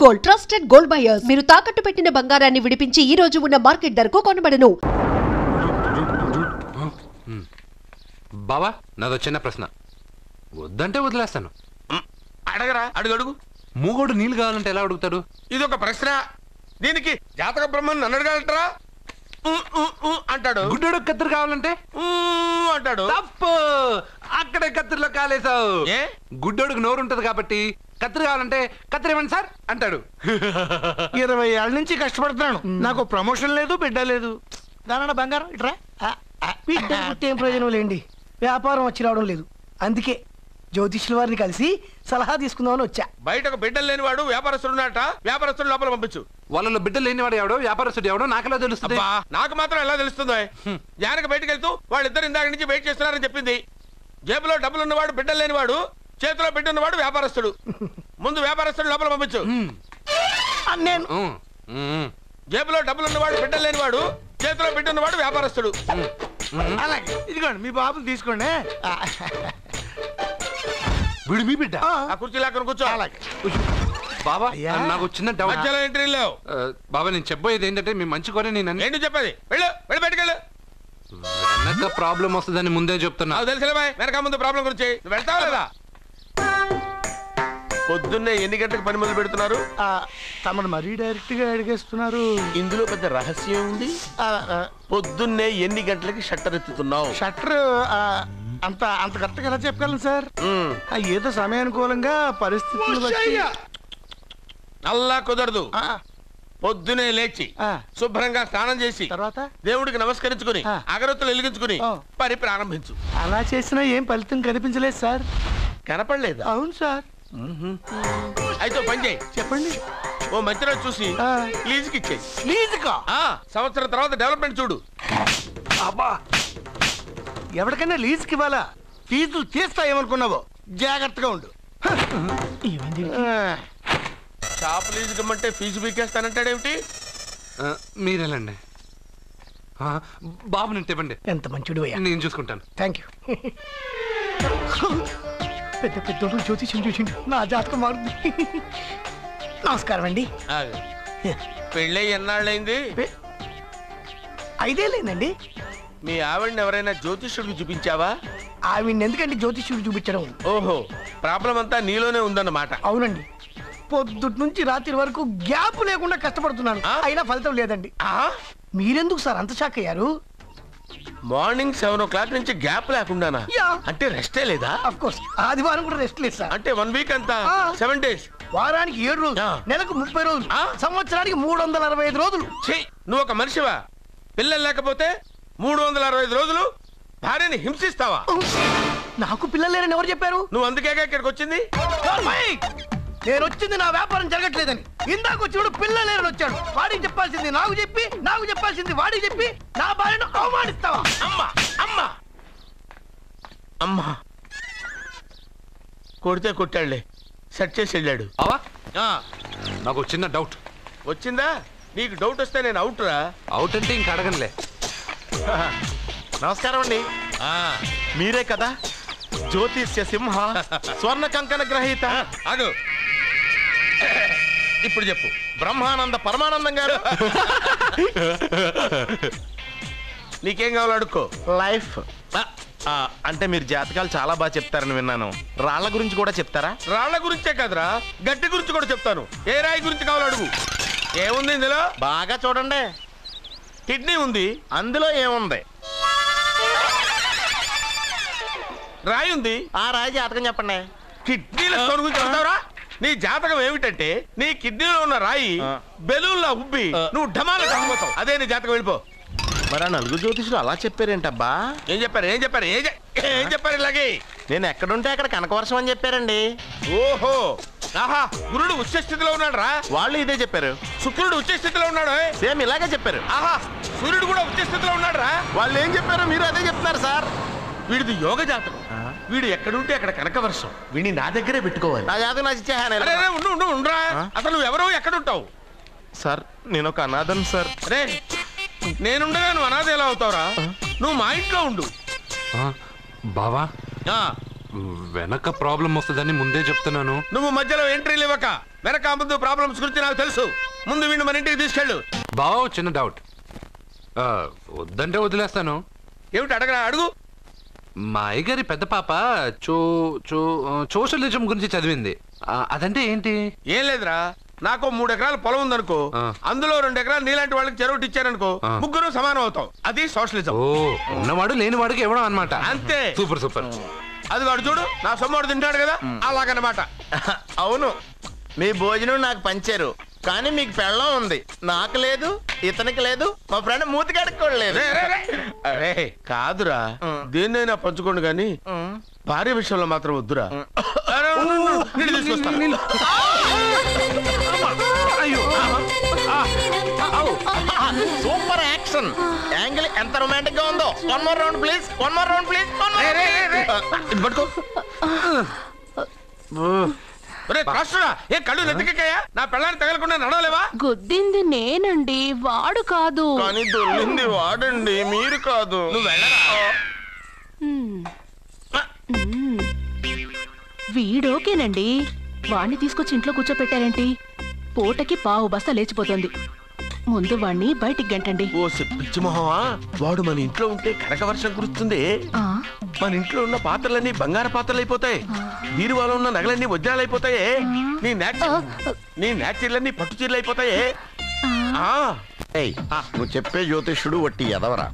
Gold trusted gold buyers. మీరు తాకట్టు పెట్టిన బంగారాన్ని విడిపించి ఈ రోజు ఉన్న మార్కెట్ ధరకు కొనబడను. బావా, నాదో చిన్న ప్రశ్న. వద్దంటే వదిలేస్తాను. అడగరా, అడుగు. మూగోడు నీళ్ళు కావాలంటే ఎలా అడుగుతాడు? ఇది ఒక ప్రశ్న. దీనికి జాతక బ్రహ్మను నన్ను అడగలటరా? అంటాడు. గుడ్డోడు కత్తిరి కావాలంటే అంటాడు. తప్పు, అక్కడే కత్తిరిలో కాలేసావు. గుడ్డోడుకు నోరు ఉంటది కాబట్టి కత్తిరి కావాలంటే కత్తిరి ఇవ్వండి సార్ అంటాడు. 20 ఏళ్ళ నుంచి కష్టపడుతున్నాను, నాకు ప్రమోషన్ లేదు, బిడ్డ లేదు. దానన్న బంగారం ఇట్రా. బిడ్డ పుట్టి ఏం ప్రయోజనం లేండి, వ్యాపారం వచ్చి రావడం లేదు. అందుకే జ్యోతిష్యుల వారిని కలిసి సలహా తీసుకుందామని వచ్చా. బయటకు బిడ్డలు లేనివాడు వ్యాపారస్తుడు ఉన్నట. వ్యాపారస్తుడు లోపల పంపించు. వాళ్ళలో బిడ్డలు లేనివాడు ఎవడో వ్యాపారస్తుడు ఎవడో నాకెలా తెలుస్తుంది? నాకు మాత్రం ఎలా తెలుస్తుందో? జానకి బయటకు వెళ్తూ వాళ్ళిద్దరు ఇందాక నుంచి వెయిట్ చేస్తున్నారని చెప్పింది. జేబులో డబ్బులు ఉన్నవాడు బిడ్డలు లేనివాడు, చేతిలో బిడ్డ ఉన్నవాడు వ్యాపారస్తుడు. ముందు వ్యాపారస్తుడు లోపల పంపించు. నేను జేబులో డబ్బులు ఉన్నవాడు బిడ్డలు లేనివాడు, చేతిలో బిడ్డ ఉన్నవాడు వ్యాపారస్తుడు. అలాగే ఇదిగోండి మీ బాబుని తీసుకోండి. వీడు మీ బిడ్డ? ఆ కుర్చీ లాక్కని కూర్చో. అలాగే బాబా, నాకు చిన్న డౌట్. మధ్యలో ఎంట్రీ లేవు. బాబా, నేను చెప్పబోయేది ఏంటంటే మీ మంచి కోరే నేను ఏంటి చెప్పేది? వెళ్ళు, వెళ్ళి బయటకెళ్ళు. వెనక ప్రాబ్లం వస్తుందని ముందే చెప్తున్నా. నాకు తెలుసులే బాయ్, వెనక ముందు ప్రాబ్లం గురించి. నువ్వు వెళ్తావా లేదా? పొద్దున్నే ఎన్ని గంటలకు పని మొదలు పెడుతున్నారు? తమను మరీ డైరెక్ట్ గా అడిగేస్తున్నారు. ఇందులో పెద్ద రహస్యం ఉంది. పొద్దున్నే ఎన్ని గంటలకి షట్టర్ ఎత్తుతున్నావు? షట్టర్ అంత అంత కరెక్ట్గా ఎలా చెప్పగలను సార్? ఏదో సమయానుకూలంగా పరిస్థితులు బట్టి. అల్లా కుదరదు. పొద్దునే లేచి శుభ్రంగా స్నానం చేసి తర్వాత దేవుడికి నమస్కరించుకుని అగరొత్తులు వెలిగించుకుని పని ప్రారంభించు. అలా చేసినా ఏం ఫలితం కనిపించలేదు సార్. కనపడలేదు? అవును సార్. అయితే పని చేయి. చెప్పండి. ఓ మంచి రోజు చూసి లీజుకి ఇచ్చేయి. లీజుకా? సంవత్సరం తర్వాత డెవలప్మెంట్ చూడు. అబ్బా, ఎవరికైనా లీజుకి ఇవ్వాలా? ఫీజులు తీస్తాయేమనుకున్నావో, జాగ్రత్తగా ఉండు. షాప్ లీజుకి ఇమ్మంటే ఫీజు పీకేస్తానంటాడేమిటి? మీరేలండి బాబు, నేను ఇవ్వండి. ఎంత మంచిడు అయ్యా, నేను చూసుకుంటాను. Thank you. పెద్ద పెద్దోడు జ్యోతిష్యం చూసిండు, నా జాతకం మారుంది. నమస్కారం అండి. పెళ్ళై ఎన్నాళ్ళైంది? 5 ఏళ్ళైందండి. మీ ఆవిడని ఎవరైనా జ్యోతిష్యుడికి చూపించావా? ఆవిడ్ని ఎందుకండి జ్యోతిష్యుడు చూపించడం? ఓహో, ప్రాబ్లం అంతా నీలోనే ఉందన్నమాట. అవునండి, పొద్దుటి నుంచి రాత్రి వరకు గ్యాప్ లేకుండా కష్టపడుతున్నాను, అయినా ఫలితం లేదండి. మీరెందుకు సార్ అంత షాక్ అయ్యారు? మార్నింగ్ 7 o'clock నుంచి గ్యాప్ లేకుండానా? అంటే రెస్టే లేదా? ఆఫ్ కోర్స్, ఆదివారం కూడా రెస్ట్ లేదు సార్. అంటే 1 వీక్ అంతా 7 days. వారానికి 7 రోజులు, నెలకు 30 రోజులు, సంవత్సరానికి 365 రోజులు. నువ్వు ఒక మనిషివా? పిల్లలు లేకపోతే 365 రోజులు భార్యని హింసిస్తావా? నాకు పిల్లలు లేరని ఎవరు చెప్పారు? నువ్వు అందుకేగా ఇక్కడికి వచ్చింది. నేను వచ్చింది నా వ్యాపారం జరగట్లేదని. ఇందాక వచ్చినప్పుడు పిల్లలు లేరని వచ్చాడు. వాడికి చెప్పాల్సింది నాకు చెప్పి, నాకు చెప్పాల్సింది వాడికి చెప్పి నా భార్యను అవమానిస్తావా? అమ్మా అమ్మా అమ్మా, కొడితే కొట్టాడులే, సెట్ చేసి వెళ్ళాడు. నాకు చిన్న డౌట్ వచ్చిందా? నీకు డౌట్ వస్తే నేను అవుట్ రా. అవుట్ అంటే ఇంక అడగనులే. నమస్కారం అండి. మీరే కదా జ్యోతిష్య సింహ స్వర్ణ కంకణ గ్రహీత? అదు, ఇప్పుడు చెప్పు. బ్రహ్మానంద పరమానందం గారు. నీకేం కావాలో అడుక్కో. లైఫ్ అంటే మీరు జాతకాలు చాలా బాగా చెప్తారని విన్నాను. రాళ్ల గురించి కూడా చెప్తారా? రాళ్ల గురించే కదరా, గట్టి గురించి కూడా చెప్తాను. ఏ రాయి గురించి కావాలో అడుగు. ఏముంది ఇందులో? బాగా చూడండి. కిడ్నీ ఉంది. అందులో ఏముంది? రాయి ఉంది. ఆ రాయి జాతకం చెప్పండి. కిడ్నీల స్టోన్ గురించి చెప్తావురా? నీ జాతకం ఏమిటంటే నీ కిడ్నీలో ఉన్న రాయి బెలూన్లా ఉబ్బి నువ్వు ఢమాల చచ్చిపోతావు. అదే నీ జాతకం. వెళ్ళిపో. మరి ఆ 4 జ్యోతిషులు అలా చెప్పారేంటబ్బా? ఏం చెప్పారు? ఏం చెప్పారు? ఏం చెప్పారు? ఇలాగే నేను ఎక్కడుంటే అక్కడ కనకవర్షం అని చెప్పారండి. ఓహో, ఆహా, గురుడు ఉచ్చ స్థితిలో ఉన్నాడు రా. వాళ్ళు ఇదే చెప్పారు. శుక్రుడు ఉచ్చ స్థితిలో ఉన్నాడు. సేమ్ ఇలాగే చెప్పారు. ఆహా, సూర్యుడు కూడా ఉచ్చ స్థితిలో ఉన్నాడు రా. వాళ్ళు ఏం చెప్పారో మీరు అదే చెప్తున్నారు సార్. వీడిది యోగ జాతకం. వీడు ఎక్కడుంటే అక్కడ కనకవర్షం. వీడిని నా దగ్గరే పెట్టుకోవాలి. నా జాతకం నాకు ఇచ్చేహాను. ఉండరా, అసలు నువ్వెవరో ఎక్కడుంటావు? సార్, నేను ఒక అనాథను సార్. రే, నేనుండగా నువ్వు అనాథ ఎలా అవుతావురా? నువ్వు మా ఇంట్లో ఉండు. బావా, వెనక ప్రాబ్లం వస్తుందని ముందే చెప్తున్నాను. నువ్వు మధ్యలో ఎంట్రీలు ఇవ్వక వెనక ముందు ప్రాబ్లమ్స్ గురించి నాకు తెలుసు. ముందు వీడిని మన ఇంటికి తీసుకెళ్ళు. బావ చిన్న డౌట్. వద్దంటే వదిలేస్తాను. ఏమిటి అడగరా? అడుగు. మా అయ్యగారి పెద్ద పాప సోషలిజం గురించి చదివింది. అదంటే ఏంటి? ఏం లేదురా, నాకు 3 ఎకరాల పొలం ఉందనుకో, అందులో 2 ఎకరాలు నీలాంటి వాళ్ళకి చెరువు ఇచ్చారనుకో, ముగ్గురు సమానం అవుతాం. అది సోషలిజం. ఓ, ఉన్నవాడు లేని వాడికి ఇవ్వడం అన్నమాట. అంతే. Super super. అది వాడు చూడు, నా సొమ్మడు తింటాడు కదా, అలాగనమాట. అవును, మీ భోజనం నాకు పంచారు, కానీ మీకు పెళ్ళం ఉంది, నాకు లేదు, ఇతనికి లేదు, మా ఫ్రెండ్ మూతి కడుక్కోలేదు. కాదురా, దేన్నైనా పంచుకోండి కానీ భార్య విషయంలో మాత్రం వద్దురా. సూపర్ యాక్షన్ యాంగిల్ ఎంత రొమాంటిక్ గా ఉందో. 1 more round please, 1 more round please. పట్టుకో. ఏ కళ్ళు నెత్తికెక్కాయా? నా పెళ్ళాన్ని తగలకుండా నడవలేవా? గుద్దింది నేనండి, వాడు కాదు. కానీ దొల్లింది వాడండి, మీరు కాదు. నువ్వు వెళ్ళరా? వీడోకేనండి, వాణ్ణి తీసుకొచ్చి ఇంట్లో కూర్చోపెట్టారేంటి? పూటకి పావు బస్తా లేచిపోతుంది. ముందు వాణ్ణి బయటికి గంటండి. ఓ పిచ్చి మొహమా, వాడు మన ఇంట్లో ఉంటే కనక వర్షం కురుస్తుంది. మన ఇంట్లో ఉన్న పాత్రలన్నీ బంగారు పాత్రలు అయిపోతాయి, బీరువాలో ఉన్న నగలన్నీ వజ్రాలు అయిపోతాయి, నీ నాచీర్లన్నీ పట్టు చీరలు అయిపోతాయి. నువ్వు చెప్పే జ్యోతిష్యుడు వట్టి ఎదవరా?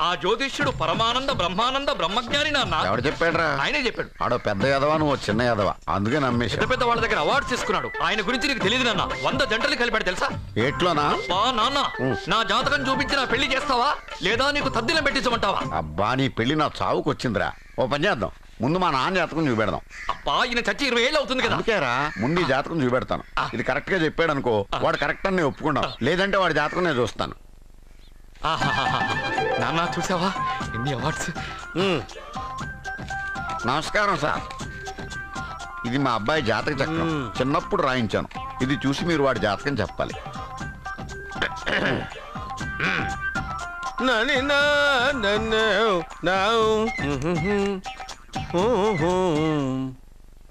ఆ జ్యోతిష్యుడు పరమానంద బ్రహ్మానంద బ్రహ్మజ్ఞాని నాన్న. ఎవడు చెప్పాడురా? ఆయనే చెప్పాడు. ఆడో పెద్ద ఎదవా, నువ్వు చిన్న ఎదవా, అందుకే నమ్మేశా. పెద్ద పెద్ద వాళ్ళ దగ్గర అవార్డ్స్ తీసుకున్నాడు. ఆయన గురించి నీకు తెలియదు నాన్న. 100 జంటలు కలిపాడు తెలుసా? ఏట్లోనా? నాన్న, నా జాతకం చూపించి నా పెళ్లి చేస్తావా లేదా నీకు తద్దిలం పెట్టించమంటావా? అబ్బా, నీ పెళ్లి నా చావుకు వచ్చిందిరా. ఓ పని చేద్దాం, ముందు మా నాన్న జాతకం చూపెడదాం. అబ్బా, ఈయన చచ్చి 20 ఏళ్ళు అవుతుంది కదా. అందుకేరా ముందు ఈ జాతకం చూపెడతాను. ఇది కరెక్ట్ గా చెప్పాడు అనుకో, వాడు కరెక్ట్ అని నేను ఒప్పుకున్నావు, లేదంటే వాడి జాతకం నేను చూస్తాను. నాన్న చూసావా ఎన్ని అవార్డ్స్? నమస్కారం సార్, ఇది మా అబ్బాయి జాతక చక్రం, చిన్నప్పుడు రాయించాను. ఇది చూసి మీరు వాడి జాతకం చెప్పాలి.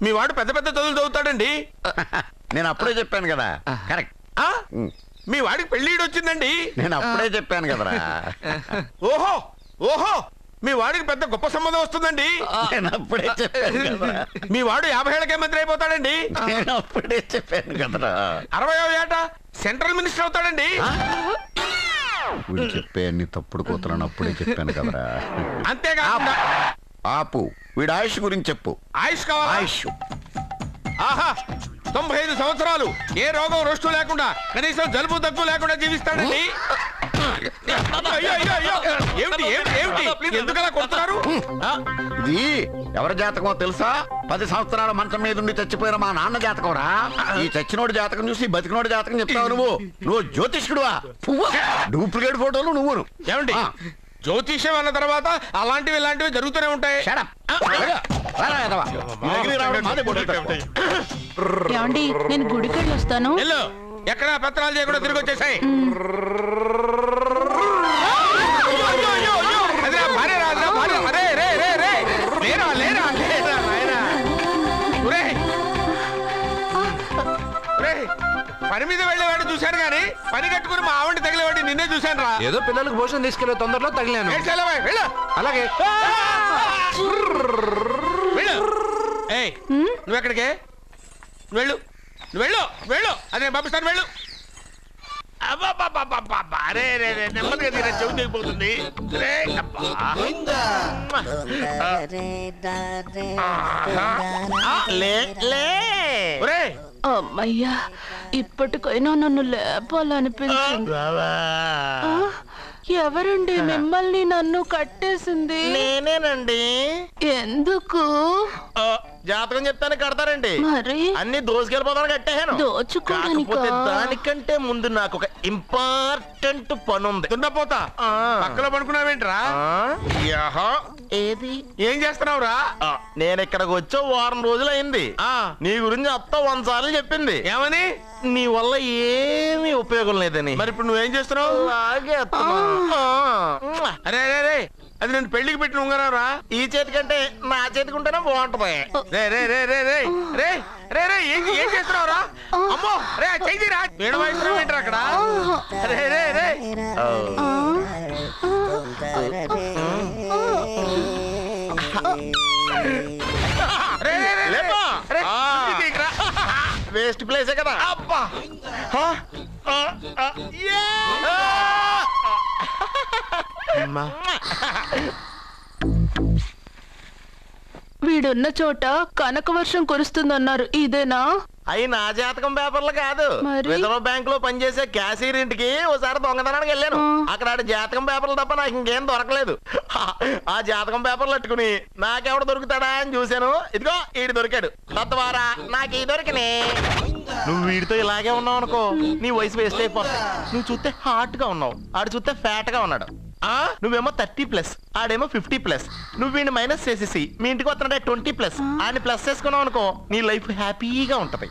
మీ వాడు పెద్ద పెద్ద చదువులు చదువుతాడండి. నేను అప్పుడే చెప్పాను కదా. కరెక్ట్. మీ వాడికి పెళ్ళిడు వచ్చిందండి. నేను అప్పుడే చెప్పాను కదరా. ఓహో ఓహో, మీ వాడికి పెద్ద గొప్ప సంబంధం వస్తుందండి. నేను అప్పుడే చెప్పాను కదరా. మీ వాడు 50 ఏళ్ళకే మంత్రి అయిపోతాడండి. నేను అప్పుడే చెప్పాను కదరా. 60వ ఏట సెంట్రల్ మినిస్టర్ అవుతాడండి. వీడు చెప్పే అన్ని తప్పుడు కూతురని అప్పుడే చెప్పాను కదరా. అంతేకాకుండా ఆపు, వీడి ఆయుష్ గురించి చెప్పు. ఆయుష్ కావాలా? ఆయుష్ ఆహా, 95 సంవత్సరాలు ఏ రోగం రొస్టు లేకుండా, కనీసం జలుబు దగ్గు లేకుండా జీవిస్తాడండి. అయ్యో అయ్యో అయ్యో, ఏమిటి ఏమిటి ఏమిటి, ఎందుకలా కొడుతున్నారు? ఇది ఎవరి జాతకమో తెలుసా? 10 సంవత్సరాల మంచం మీద ఉండి చచ్చిపోయిన మా నాన్న జాతకం రా. ఈ చచ్చినోడి జాతకం చూసి బతికినోడి జాతకం చెప్తావు నువ్వు జ్యోతిష్కుడువా? డూప్లికేట్ ఫోటోలు నువ్వును. ఏమండి, జ్యోతిష్యం అన్న తర్వాత అలాంటివి ఇలాంటివి జరుగుతూనే ఉంటాయి. ఏమండి, నేను గుడికెళ్ళి వస్తాను. ఎక్కడ పత్రాలు చేయకుండా తిరిగి వచ్చేసాయి. పని మీద వెళ్ళేవాడిని చూశాను కానీ పని కట్టుకుని మా ఆవిడ తగిలేవాడి నిన్నే చూశాను రా. ఏదో పిల్లలకు భోజనం తీసుకెళ్లే తొందరలో తగిలాను. అలాగే. నువ్వెక్కడికే? వెళ్ళు వెళ్ళు వెళ్ళు, అదే పంపిస్తాను, వెళ్ళు. అరే నెమ్మదిగా తీరా, చెవి దిగిపోతుంది. అమ్మయ్యా, ఇప్పటికైనా నన్ను లేపాలనిపించింది. ఎవరండి మిమ్మల్ని నన్ను కట్టేసింది? నేనేనండి. ఎందుకు? జాతకం చెప్తాను కడతారండి. మరి అన్ని దోసుకెళ్ళిపోతాను కట్టేహాను. దోచుకోవడానికా? దానికంటే ముందు నాకు ఒక ఇంపార్టెంట్ పని ఉంది. దున్నపోతా పక్కలో పడుకున్నావేంట్రా? ఏది? ఏం చేస్తున్నావురా? నేను ఇక్కడికి వచ్చే 1 వారం రోజులు అయింది. నీ గురించి అత్త 100 సార్లు చెప్పింది. ఏమని? నీ వల్ల ఏమీ ఉపయోగం లేదని. మరి ఇప్పుడు నువ్వేం చేస్తున్నావు? అలాగే అరే అరే అది నేను పెళ్లికి పెట్టిన ఉంగరం రా. ఈ చేతి కంటే నా చేతికి ఉంటేనే బాగుంటది. రే రే రే రే రే రే రే రే ఏం చేస్తున్నావు రా? అమ్మో రే చెయ్యిరా. వేణు వయసు ఏంట్రా అక్కడ? రే రే రే వేస్ట్ ప్లేసే కదా. అబ్బా వీడున్న చోట కనక వర్షం కురుస్తుందన్నారు, ఇదేనా? అయి నా జాతకం పేపర్లు కాదు. మరి? రిజర్వ్ బ్యాంక్ లో పనిచేసే క్యాషియర్ ఇంటికి ఓసారి దొంగతనానికి వెళ్ళాను. అక్కడ ఆడి జాతకం పేపర్లు తప్ప నాకు ఇంకేం దొరకలేదు. ఆ జాతకం పేపర్లు పట్టుకుని నాకెవడు దొరుకుతాడా అని చూశాను. ఇదిగో ఈడు దొరికాడు. తద్వారా నాకు ఈ దొరికినే. నువ్వు వీడితో ఇలాగే ఉన్నావు అనుకో, నీ వయసు వేస్ట్ అయిపోతుంది. నువ్వు చూస్తే హాట్ గా ఉన్నావు, ఆడు చూస్తే ఫ్యాట్ గా ఉన్నాడు. నువ్వేమో 30+, ఆడేమో 50+. నువ్వు వీడిని మైనస్ చేసేసి మీ ఇంటికి వస్తున్నాడే 20+, ఆయన ప్లస్ చేసుకున్నావు అనుకో, నీ లైఫ్ హ్యాపీగా ఉంటది.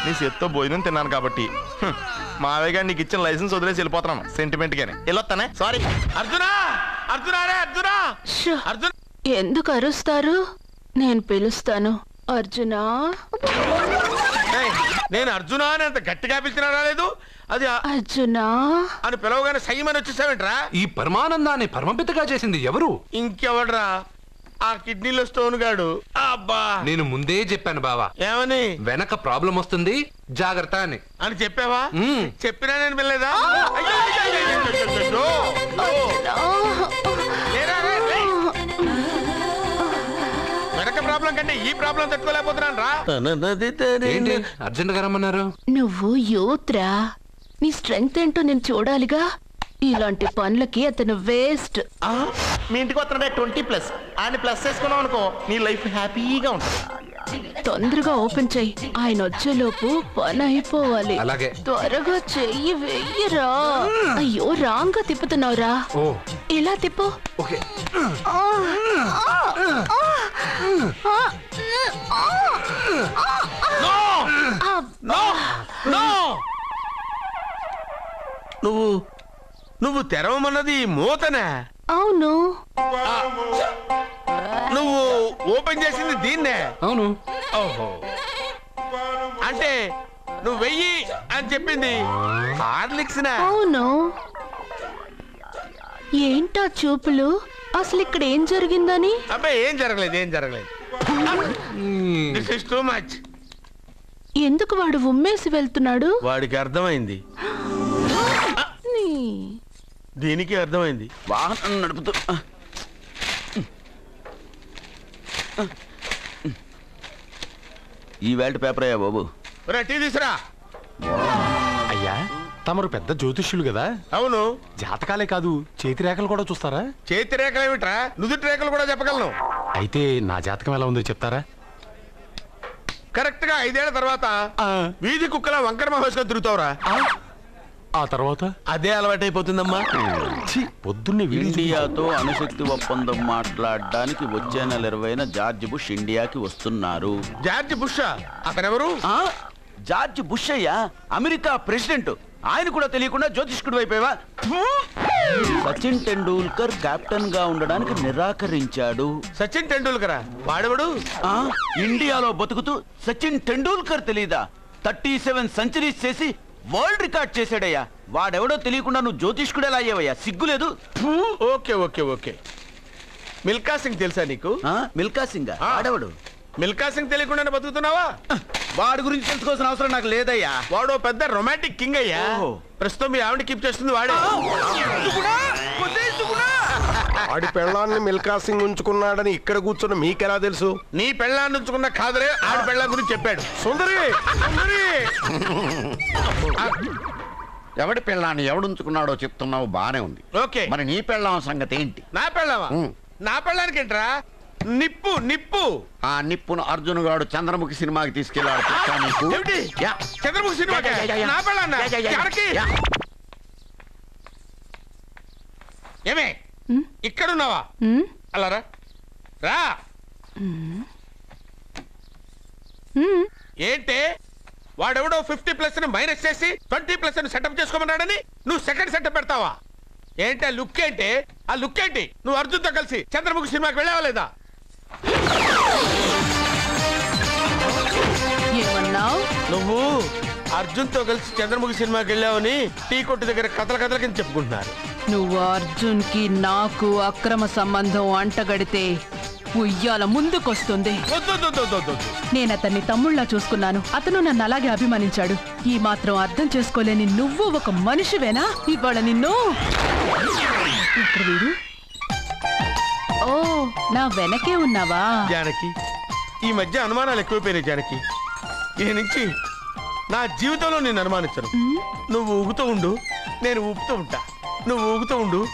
నీ చేత్తో భోజనం తిన్నాను కాబట్టి మావయ్య గారు నీకు ఇచ్చిన లైసెన్స్ వదిలేసి వెళ్ళిపోతున్నాను సెంటిమెంట్ గానే. వెళ్ళొస్తానే. సారీ. అర్జునా అర్జునా రే అర్జునా షో, అర్జున్ ఎందుకు అరుస్తారు? నేను పిలుస్తాను. అర్జునా. నేను అర్జునా అని అంత గట్టిగా పిలిచినా రాలేదు. అది అర్జునా అని పిలవగానే సైమని వచ్చేసావేంట్రా? ఈ పరమానందాన్ని పరమపితగా చేసింది ఎవరు? ఇంకెవడ్రా? ఆ కిడ్నీలో స్టోన్ గాడు. అబ్బా నేను ముందే చెప్పాను బావా, ఏమని? వెనక ప్రాబ్లం వస్తుంది, జాగ్రత్త అని. అని చెప్పావా? చెప్పినా నేను వెళ్ళలేదా? వెనక ప్రాబ్లం కంటే ఈ ప్రాబ్లం తట్టుకోలేకపోతున్నాను రా. ఏంటి అర్జెంట్ గా రమ్మన్నారు? నువ్వు యూత్రా, నీ స్ట్రెంగ్త్ ఏంటో నేను చూడాలిగా. ఇలాంటి పనులకి అతను వేస్ట్. మీ ఇంటికి వస్తున్నాడే 20+, ఆయన ప్లస్ చేసుకున్నావు అనుకో, నీ లైఫ్ హ్యాపీగా ఉంటుంది. తొందరగా ఓపెన్ చెయ్యి, ఆయన వచ్చేలోపు పని అయిపోవాలి. అలాగే. త్వరగా చెయ్యి వెయ్యరా. అయ్యో రాంగ్ గా తిప్పుతున్నావురా. ఓ ఇలా తిప్పు. ఓకే. నువ్వు తెరవమన్నది మూతనే. అవును. నువ్వు ఓపెన్ చేసింది దీన్నే. అవును. ఓహో, అంటే నువ్వు వెయ్యి అని చెప్పింది హార్లిక్స్. అవును. ఏంటా చూపులు? అసలు ఇక్కడ ఏం జరిగిందని? అబ్బాయి ఏం జరగలేదు, ఏం జరగలేదు. This is too much. ఎందుకు వాడు ఉమ్మేసి వెళ్తున్నాడు? వాడికి అర్థమైంది, దీనికి అర్థమైంది. వాహనం నడుపుతూ ఈ వేల్ట్ పేపర్ అయ్యా బాబు. టీ తీసురా. అయ్యా తమరు పెద్ద జ్యోతిష్యులు కదా. అవును. జాతకాలే కాదు, చేతి రేఖలు కూడా చూస్తారా? చేతి రేఖలు ఏమిట్రా, నుదుటి రేఖలు కూడా చెప్పగలను. అయితే నా జాతకం ఎలా ఉందో చెప్తారా? కరెక్ట్ గా 5 ఏళ్ల తర్వాత వీధి కుక్కల వంకర మహేష్గా తిరుగుతావురా. ఆ తర్వాత అదే అలవాటైపోతుందమ్మా. పొద్దున్నే ఇండియాతో అణుశక్తి ఒప్పందం మాట్లాడడానికి వచ్చే నెల 20న జార్జ్ బుష్ ఇండియాకి వస్తున్నారు. జార్జ్ బుషా? అతనెవరు? జార్జ్ బుష్ అయ్యా, అమెరికా ప్రెసిడెంట్. ఆయన కూడా తెలియకుండా జ్యోతిష్కుడు అయిపోయావా? సచిన్ టెండూల్కర్ కెప్టెన్ గా ఉండడానికి నిరాకరించాడు. సచిన్ టెండూల్కరా? వాడెవడు? ఇండియాలో బతుకుతూ సచిన్ టెండూల్కర్ తెలీదా? 37 సెంచరీస్ చేసి వరల్డ్ రికార్డ్ చేశాడయ్యా. వాడెవడో తెలియకుండా నువ్వు జ్యోతిష్కుడు ఎలా అయ్యావయ్యా? సిగ్గులేదు. Okay okay okay. Milkha Singh తెలుసా నీకు? మిల్కా సింగ్ వాడెవడు? మిల్కా సింగ్ తెలియకుండానే బతుకుతున్నావా? వాడి గురించి తెలుసుకోవాల్సిన అవసరం నాకు లేదయ్యా. వాడు పెద్ద రొమాంటిక్ కింగ్ అయ్యా. ప్రస్తుతం మీ ఆవిడ కీప్ చేస్తుంది వాడే. వాడి పెళ్ళాన్ని మిల్కా సింగ్ ఉంచుకున్నాడని ఇక్కడ కూర్చున్న మీకెలా తెలుసు? నీ పెళ్ళాన్ని ఉంచుకున్న కాదరే ఆడి పెళ్ళాం గురించి చెప్పాడు. సుందరి సుందరి. ఎవడి పెళ్ళాన్ని ఎవడుంచుకున్నాడో చెప్తున్నావు, బానే ఉంది. ఓకే, మరి నీ పెళ్ళాం సంగతి ఏంటి? నా పెళ్ళావా? నా పెళ్ళానికి ఏంట్రా? నిప్పు నిప్పు. ఆ నిప్పును అర్జున్ గాడు చంద్రముఖి సినిమాకి తీసుకెళ్ళాడు. చంద్రముఖి సినిమా నా పెళ్ళాన్నా? ఏమే ఇక్కడున్నావా? అలా రా రా. ఏంటే వాడెవడో 50+ ని మైనస్ చేసి 20+ ని సెటప్ చేసుకోమన్నాడని నువ్వు సెకండ్ సెటప్ పెడతావా? ఏంటి ఆ లుక్ ఏంటి? ఆ లుక్ ఏంటి? నువ్వు అర్జున్తో కలిసి చంద్రముఖి సినిమాకి వెళ్ళావా లేదా? ఏమన్నావు? నువ్వు అర్జున్తో కలిసి చంద్రముఖి సినిమాకి వెళ్ళావని టీ కొట్టు దగ్గర కథల కింద చెప్పుకుంటున్నారు. నువ్వు అర్జున్ కి నాకు అక్రమ సంబంధం అంటగడితే ఉయ్యాల ముందుకొస్తుంది. నేను అతన్ని తమ్ముళ్ళ చూసుకున్నాను. అతను నన్ను అలాగే అభిమానించాడు. ఈ మాత్రం అర్థం చేసుకోలేని నువ్వు ఒక మనిషివేనా? ఇవాళ నిన్ను వీడు. ఓ, నా వెనకే ఉన్నావా? జానకి, ఈ మధ్య అనుమానాలు ఎక్కువైపోయినాయి జానకి. ఈ నుంచి నా జీవితంలో నేను అనుమానించను. నువ్వు ఊగుతూ ఉండు, నేను ఊపుతూ ఉంటా. నువ్వు ఊగుతూ ఉండు,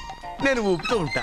నేను ఊపుతూ ఉంటా.